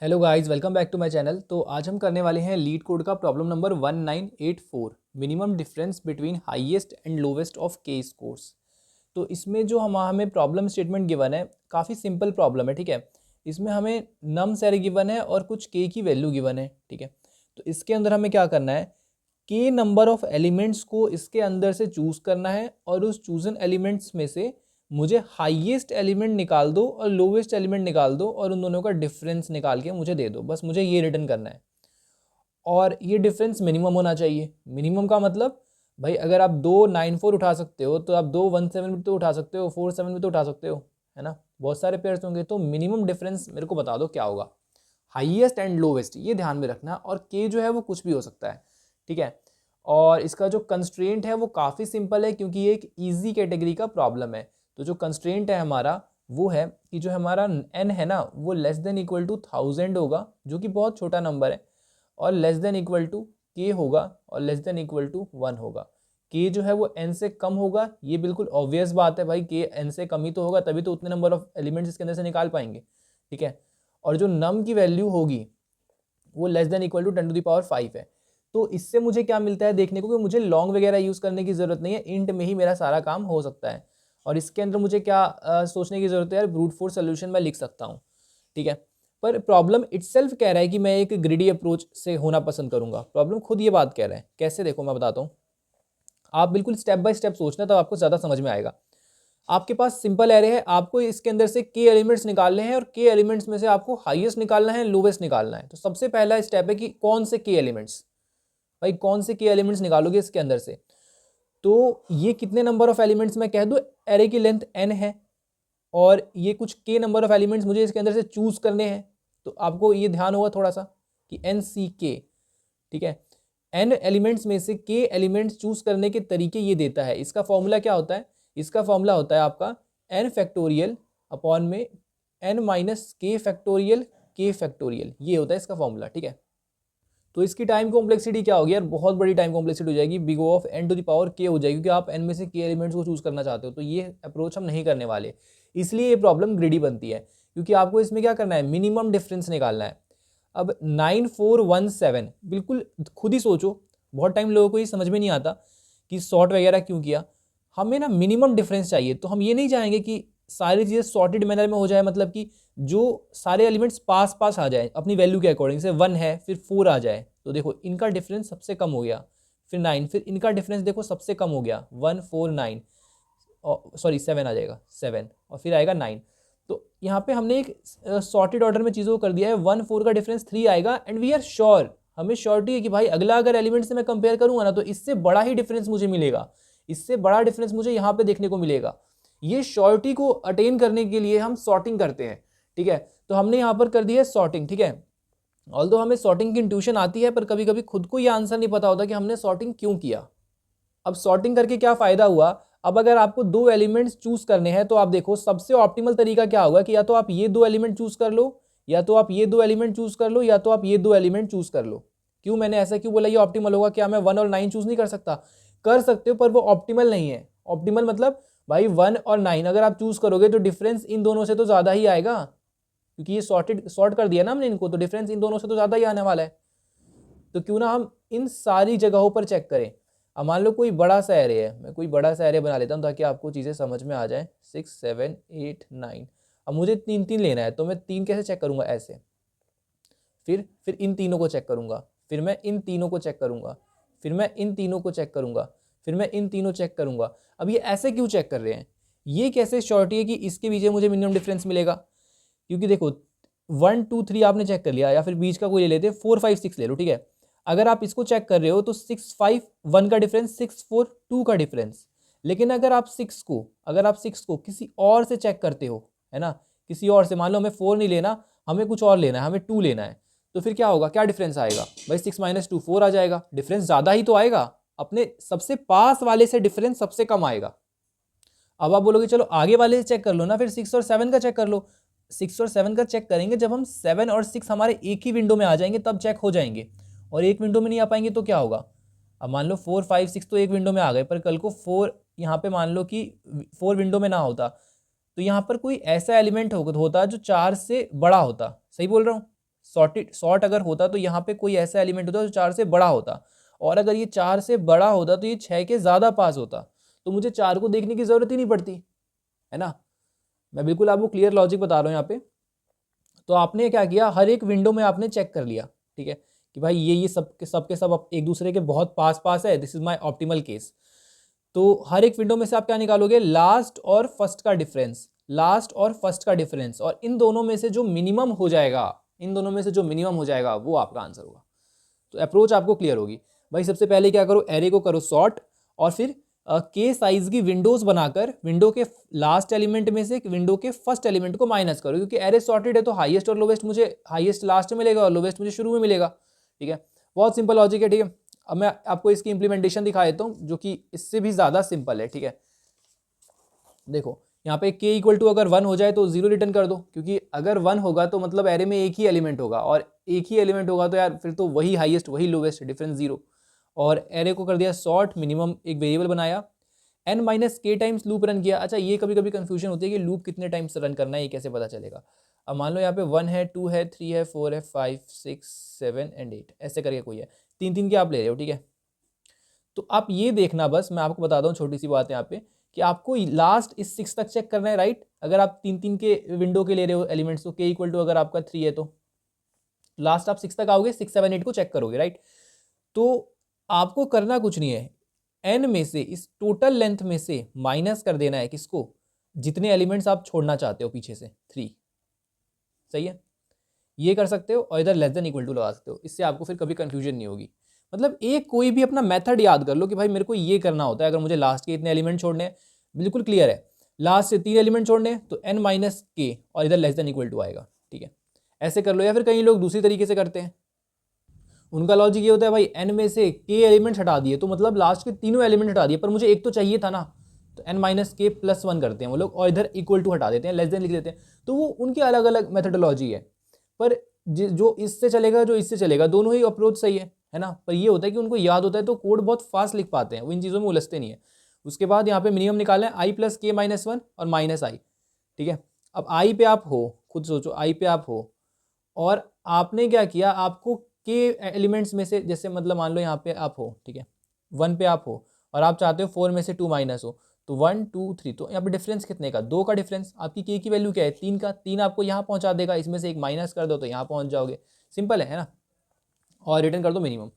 Hello guys, welcome back to my channel. तो आज हम करने वाले हैं लीड कोड का problem number 1984, minimum difference between highest and lowest of K scores. तो इसमें जो हमें प्रॉब्लम स्टेटमेंट गिवन है, काफ़ी सिंपल प्रॉब्लम है। ठीक है, इसमें हमें नम्स एरे गिवन है और कुछ के की वैल्यू गिवन है। ठीक है, तो इसके अंदर हमें क्या करना है, के नंबर ऑफ एलिमेंट्स को इसके अंदर से चूज़ करना है और उस चूजन एलिमेंट्स में से मुझे हाईएस्ट एलिमेंट निकाल दो और लोवेस्ट एलिमेंट निकाल दो और उन दोनों का डिफरेंस निकाल के मुझे दे दो। बस मुझे ये रिटर्न करना है और ये डिफरेंस मिनिमम होना चाहिए। मिनिमम का मतलब भाई, अगर आप 294 उठा सकते हो तो आप 217 भी तो उठा सकते हो, 47 भी तो उठा सकते हो, है ना। बहुत सारे पेयर्स होंगे, तो मिनिमम डिफरेंस मेरे को बता दो क्या होगा। हाईएस्ट एंड लोवेस्ट ये ध्यान में रखना, और के जो है वो कुछ भी हो सकता है। ठीक है, और इसका जो कंस्ट्रेंट है वो काफ़ी सिंपल है, क्योंकि ये एक ईजी कैटेगरी का प्रॉब्लम है। तो जो कंस्ट्रेंट है हमारा वो है कि जो हमारा n है ना, वो लेस देन इक्वल टू 1000 होगा, जो कि बहुत छोटा नंबर है, और लेस देन इक्वल टू के होगा, और लेस देन इक्वल टू 1 होगा। के जो है वो n से कम होगा, ये बिल्कुल ऑब्वियस बात है भाई, के n से कम ही तो होगा, तभी तो उतने नंबर ऑफ एलिमेंट्स इसके अंदर से निकाल पाएंगे। ठीक है, और जो नम की वैल्यू होगी वो लेस देन इक्वल टू 10⁵ है। तो इससे मुझे क्या मिलता है देखने को, कि मुझे लॉन्ग वगैरह यूज़ करने की ज़रूरत नहीं है, इंट में ही मेरा सारा काम हो सकता है। और इसके अंदर मुझे क्या सोचने की ज़रूरत है यार, ब्रूट फोर्स सोल्यूशन मैं लिख सकता हूँ। ठीक है, पर प्रॉब्लम इटसेल्फ कह रहा है कि मैं एक ग्रिडी अप्रोच से होना पसंद करूँगा। प्रॉब्लम खुद ये बात कह रहा है। कैसे, देखो मैं बताता हूँ। आप बिल्कुल स्टेप बाय स्टेप सोचना, तब आपको ज़्यादा समझ में आएगा। आपके पास सिंपल एरे है, आपको इसके अंदर से के एलिमेंट्स निकालने हैं, और के एलिमेंट्स में से आपको हाईएस्ट निकालना है, लोवेस्ट निकालना है। तो सबसे पहला स्टेप है कि कौन से के एलिमेंट्स, भाई कौन से के एलिमेंट्स निकालोगे इसके अंदर से। तो ये कितने नंबर ऑफ एलिमेंट्स मैं कह दूं, एरे की लेंथ n है, और ये कुछ के नंबर ऑफ एलिमेंट्स मुझे इसके अंदर से चूज करने हैं। तो आपको ये ध्यान होगा थोड़ा सा कि एन सी के। ठीक है, एन एलिमेंट्स में से के एलिमेंट्स चूज करने के तरीके ये देता है। इसका फॉर्मूला क्या होता है, इसका फॉर्मूला होता है आपका एन फैक्टोरियल अपॉन में एन माइनस के फैक्टोरियल, के फैक्टोरियल, ये होता है इसका फॉर्मूला। ठीक है, तो इसकी टाइम कॉम्प्लेक्सिटी क्या होगी यार, बहुत बड़ी टाइम कॉम्प्लेक्सिटी हो जाएगी, big of N to the power के हो जाएगी, क्योंकि आप एन में से के एलिमेंट्स को चूज करना चाहते हो। तो ये अप्रोच हम नहीं करने वाले, इसलिए ये प्रॉब्लम ग्रिडी बनती है, क्योंकि आपको इसमें क्या करना है, मिनिमम डिफरेंस निकालना है। अब 9417, बिल्कुल खुद ही सोचो, बहुत टाइम लोगों को ये समझ में नहीं आता कि सॉर्ट वगैरह क्यों किया। हमें ना मिनिमम डिफरेंस चाहिए, तो हम ये नहीं चाहेंगे कि सारी चीज़ें सॉर्टेड मैनर में हो जाए, मतलब कि जो सारे एलिमेंट्स पास पास आ जाए अपनी वैल्यू के अकॉर्डिंग से, 1 है फिर 4 आ जाए, तो देखो इनका डिफरेंस सबसे कम हो गया, फिर 9, फिर इनका डिफरेंस देखो सबसे कम हो गया 1 4 9, सॉरी 7 आ जाएगा 7, और फिर आएगा 9। तो यहाँ पे हमने एक सॉर्टेड ऑर्डर में चीज़ों को कर दिया है। 1 4 का डिफरेंस 3 आएगा, एंड वी आर श्योर, हमें श्योरिटी है कि भाई अगला अगर एलिमेंट से मैं कंपेयर करूंगा ना, तो इससे बड़ा ही डिफरेंस मुझे मिलेगा, इससे बड़ा डिफरेंस मुझे यहाँ पे देखने को मिलेगा। ये श्योरिटी को अटेन करने के लिए हम सॉर्टिंग करते हैं। ठीक है, तो हमने यहाँ पर कर दी है सॉर्टिंग। ठीक है, ऑल्दो हमें सॉर्टिंग की इंट्यूशन आती है, पर कभी कभी खुद को ये आंसर नहीं पता होता कि हमने सॉर्टिंग क्यों किया। अब सॉर्टिंग करके क्या फायदा हुआ, अब अगर आपको दो एलिमेंट्स चूज करने हैं, तो आप देखो सबसे ऑप्टिमल तरीका क्या होगा, कि या तो आप ये दो एलिमेंट चूज कर लो, या तो आप ये दो एलिमेंट चूज कर लो, या तो आप ये दो एलिमेंट चूज कर लो। क्यों मैंने ऐसा क्यों बोला ये ऑप्टिमल होगा, क्या मैं 1 और 9 चूज नहीं कर सकता? कर सकते हो, पर वो ऑप्टिमल नहीं है। ऑप्टिमल मतलब भाई 1 और 9 अगर आप चूज करोगे तो डिफरेंस इन दोनों से तो ज्यादा ही आएगा, क्योंकि ये सॉर्ट कर दिया ना हमने इनको, तो डिफरेंस इन दोनों से तो ज्यादा ही आने वाला है। तो क्यों ना हम इन सारी जगहों पर चेक करें। अब मान लो कोई बड़ा सा एरे है, मैं कोई बड़ा सा एरे बना लेता हूँ ताकि आपको चीज़ें समझ में आ जाए। 6 7 8 9, अब मुझे 3 3 लेना है, तो मैं 3 कैसे चेक करूँगा, ऐसे, फिर इन तीनों को चेक करूँगा, फिर मैं इन तीनों को चेक करूँगा, फिर मैं इन तीनों को चेक करूँगा, फिर मैं इन तीनों चेक करूँगा। अब ये ऐसे क्यों चेक कर रहे हैं, ये कैसे श्योरिटी है कि इसके बीच में मुझे मिनिमम डिफरेंस मिलेगा? क्योंकि देखो 1 2 3 आपने चेक कर लिया, या फिर बीच का कोई ले लेते, 4 5 6 ले लो। ठीक है, अगर आप इसको चेक कर रहे हो तो 6 5 1 का डिफरेंस, 6 4 2 का डिफरेंस। लेकिन अगर आप 6 को किसी और से चेक करते हो, है ना, किसी और से, मान लो हमें 4 नहीं लेना, हमें कुछ और लेना है, हमें 2 लेना है, तो फिर क्या होगा, क्या डिफरेंस आएगा भाई, 6 - 2 4 आ जाएगा। डिफरेंस ज़्यादा ही तो आएगा, अपने सबसे पास वाले से डिफरेंस सबसे कम आएगा। अब आप बोलोगे चलो आगे वाले से चेक कर लो ना, फिर 6 और 7 का चेक कर लो। 6 और 7 का चेक करेंगे जब हम 7 और 6 हमारे एक ही विंडो में आ जाएंगे, तब चेक हो जाएंगे। और एक विंडो में नहीं आ पाएंगे तो क्या होगा? अब मान लो 4 5 6 तो एक विंडो में आ गए, पर कल को 4 यहाँ पे मान लो कि 4 विंडो में ना होता, तो यहाँ पर कोई ऐसा एलिमेंट होता जो 4 से बड़ा होता। सही बोल रहा हूँ? सॉर्ट अगर होता तो यहाँ पे कोई ऐसा एलिमेंट होता जो 4 से बड़ा होता, और अगर ये 4 से बड़ा होता तो ये 6 के ज़्यादा पास होता, तो मुझे 4 को देखने की ज़रूरत ही नहीं पड़ती, है ना। मैं बिल्कुल आपको क्लियर लॉजिक बता रहा हूँ यहाँ पे। तो आपने क्या किया, हर एक विंडो में आपने चेक कर लिया, ठीक है, कि भाई ये सब के सब एक दूसरे के बहुत पास पास है, this is my optimal case. तो हर एक विंडो में से आप क्या निकालोगे, लास्ट और फर्स्ट का डिफरेंस, लास्ट और फर्स्ट का डिफरेंस, और इन दोनों में से जो मिनिमम हो जाएगा, इन दोनों में से जो मिनिमम हो जाएगा वो आपका आंसर होगा। तो अप्रोच आपको क्लियर होगी। भाई सबसे पहले क्या करो, एरे को करो सॉर्ट, और फिर के साइज की विंडोज बनाकर विंडो के लास्ट एलिमेंट में से विंडो के फर्स्ट एलिमेंट को माइनस करो, क्योंकि एरे सॉर्टेड है तो हाईएस्ट और लोवेस्ट मुझे हाईएस्ट लास्ट में मिलेगा और लोवेस्ट मुझे शुरू में मिलेगा, ठीक है। बहुत सिंपल लॉजिक है, ठीक है। अब मैं आपको इसकी इंप्लीमेंटेशन दिखा देता हूँ जो कि इससे भी ज़्यादा सिंपल है, ठीक है। देखो यहाँ पे k इक्वल टू अगर 1 हो जाए तो 0 रिटर्न कर दो, क्योंकि अगर 1 होगा तो मतलब एरे में एक ही एलिमेंट होगा, और एक ही एलिमेंट होगा तो यार फिर तो वही हाईएस्ट वही लोवेस्ट, डिफरेंस 0। और एरे को कर दिया सॉर्ट, मिनिमम एक वेरिएबल बनाया, n माइनस के टाइम्स लूप रन किया। अच्छा ये कभी कभी कंफ्यूजन होती है कि लूप कितने टाइम्स रन करना है, ये कैसे पता चलेगा। अब मान लो यहाँ पे 1 है, 2 है, 3 है, 4 है, 5, 6, 7 एंड 8 ऐसे करके कोई है, 3 के आप ले रहे हो, ठीक है। तो आप ये देखना, बस मैं आपको बताता हूँ छोटी सी बात है यहाँ पे, कि आपको लास्ट इस 6 तक चेक करना है, राइट। अगर आप 3 के विंडो के ले रहे हो एलिमेंट्स, तो के इक्वल टू अगर आपका 3 है तो लास्ट आप 6 तक आओगे, 6, 7, 8 को चेक करोगे, राइट। तो आपको करना कुछ नहीं है, एन में से इस टोटल लेंथ में से माइनस कर देना है किसको, जितने एलिमेंट्स आप छोड़ना चाहते हो पीछे से, 3, सही है। ये कर सकते हो, और इधर लेस देन इक्वल टू लगा सकते हो, इससे आपको फिर कभी कंफ्यूजन नहीं होगी। मतलब एक कोई भी अपना मेथड याद कर लो कि भाई मेरे को ये करना होता है अगर मुझे लास्ट के इतने एलिमेंट छोड़ने हैं, बिल्कुल क्लियर है, लास्ट से 3 एलिमेंट छोड़ने हैं तो n माइनस के और इधर लेस देन इक्वल टू आएगा, ठीक है। ऐसे कर लो, या फिर कई लोग दूसरी तरीके से करते हैं, उनका लॉजिक ये होता है भाई n में से k एलिमेंट्स हटा दिए तो मतलब लास्ट के तीनों एलिमेंट हटा दिए, पर मुझे एक तो चाहिए था ना, तो n माइनस के प्लस 1 करते हैं वो लोग, और इधर इक्वल टू हटा देते हैं, लेस देन लिख देते हैं। तो वो उनकी अलग अलग मेथडोलॉजी है, पर जो इससे चलेगा जो इससे चलेगा, दोनों ही अप्रोच सही है ना। पर ये होता है कि उनको याद होता है तो कोड बहुत फास्ट लिख पाते हैं, वो इन चीज़ों में उलझते नहीं है। उसके बाद यहाँ पे मिनिमम निकालना है i प्लस के माइनस 1 और माइनस आई, ठीक है। अब आई पे आप हो, खुद सोचो, आई पे आप हो और आपने क्या किया, आपको के एलिमेंट्स में से, जैसे मतलब मान लो यहाँ पे आप हो, ठीक है, 1 पे आप हो और आप चाहते हो 4 में से 2 माइनस हो, तो 1 2 3, तो यहाँ पे डिफरेंस कितने का, 2 का डिफरेंस। आपकी के की वैल्यू क्या है, 3 का, 3 आपको यहाँ पहुँचा देगा, इसमें से एक माइनस कर दो तो यहाँ पहुँच जाओगे, सिंपल है ना। और रिटर्न कर दो मिनिमम।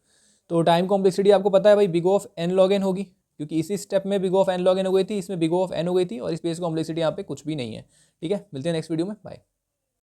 तो टाइम कॉम्प्लेक्सिटी आपको पता है भाई, big of N log N होगी, क्योंकि इसी स्टेप में big of N log N हो गई थी, इसमें बिग ऑफ एन हो गई थी, और स्पेस कॉम्प्लेक्सिटी यहाँ पे कुछ भी नहीं है, ठीक है। मिलते हैं नेक्स्ट वीडियो में, बाय।